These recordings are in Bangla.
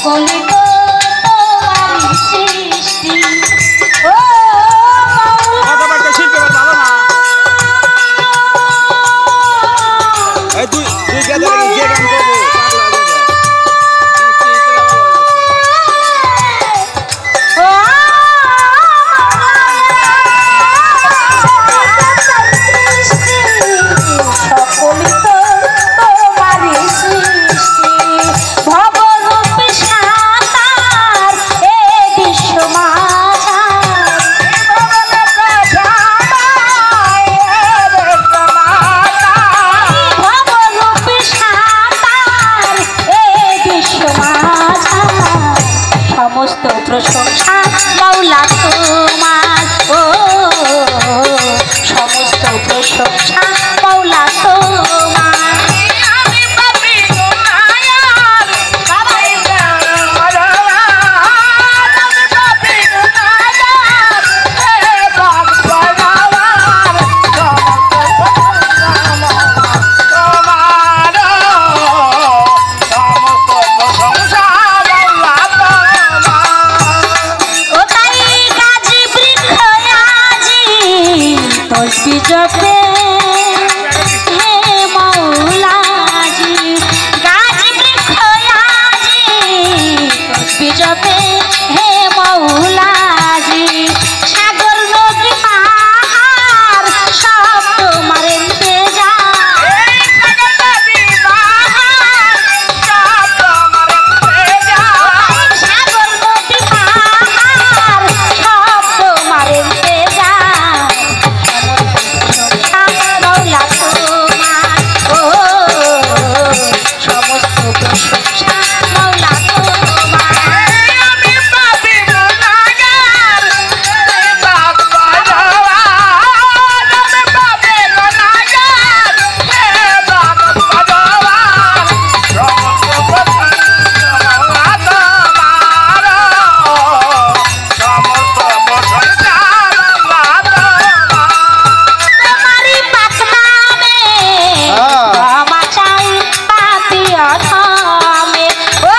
সকলে তো তোমারই সৃষ্টি। ও সমস্ত প্রশংসা মাওলা তোমার, ও সমস্ত প্রশংসা মাওলা তোমার। জপে হে মৌলাজি, গাছ বৃক্ষ আজি তসবি জপে হে মৌলাজি, সাগর নদী পাহাড় সব তোমার ইন্তজাম, সাগর নদী পাহাড় সব তোমার ইন্তজাম, সাগর নদী পাহাড় সব তোমার ইন্তজাম। সমস্ত প্রশংসা মাওলা তোমার। আমি পাপী গুনাহগার, আমি পাপী গুনাহগার, হে ভগবান সমস্ত প্রশংসা মাওলা তোমার, সমস্ত প্রশংসা মাওলা তোমার। তোমারই পাক নামে ক্ষমা চাই পাপী অধমে, ও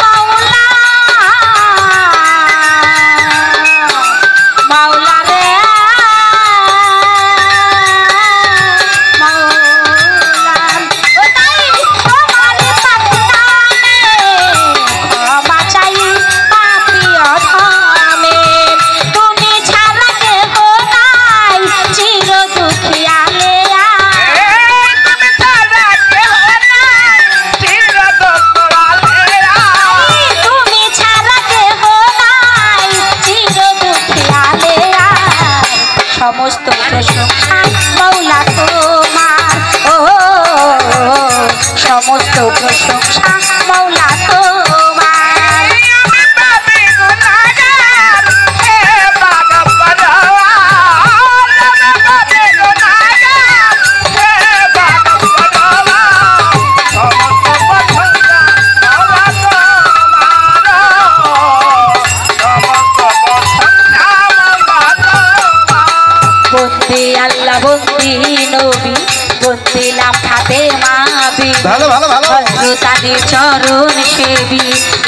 মাওলা মাওলা রে মাওলা, ও তাই তোমারই পাক নামে ক্ষমা চাই পাপী অধমে, তুমি ছাড়া কেহ নাই চির দুঃখিয়ালে, তুমি ছাড়া কেহ নাই চির দুঃখিয়ালে, তুমি ছাড়া কেহ নাই চির দুঃখিয়ালে। সমস্ত প্রশংসা মাওলা তোমার, ও সমস্ত প্রশংসা মাওলা তোমার। আমি পাপী গুনাহগার, হে ভগবান আমি পাপী গুনাহগার, হে ভগবান সমস্ত প্রশংসা মাওলা তোমার, সমস্ত প্রশংসা মাওলা তোমার। বন্দে আল্লাহ বন্দে নবী বন্দিলাম ফাতেমা বিবি, ভালো ভালো ভালো হযরত আলীর চরণ সেবী,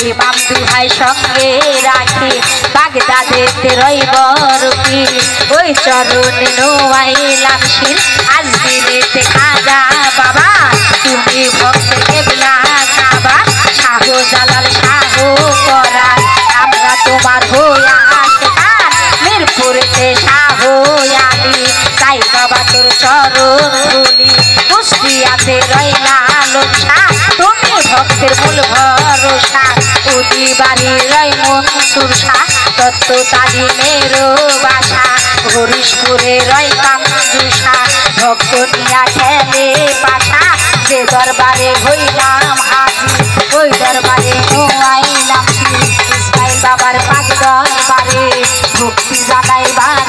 ইমাম দুহাই সঙ্গে রাখে বাগদাদেতে রইব রুকি, ওই চরণে নোয়াইলাম শির আজমিরেতে খাজা বাবা, তুমি ভক্ত কেবলা কাবা, শাহ জালাল শাহ করার আমরা তোমার হইয়া আশিকার, মিরপুরেতে শাহ আলী তাই বাবা তোর চরণ ধুলি, কুষ্টিয়াতে রইলা লোচা তুমি ভক্তের মূল ভরসা, উদি বাড়ি রই মনসুর শাহ তত্ত্ব তালিমের বাসা, হরিশপুরে রয় কাঞ্জুষা ভক্ত নিয়া খেলে পাশা, যে দরবারে হইলাম হাজি ওই দরবারে নোয়াইলাম শির, ইসমাইল বাবার পাক দরবারে ভক্তি জানাইবার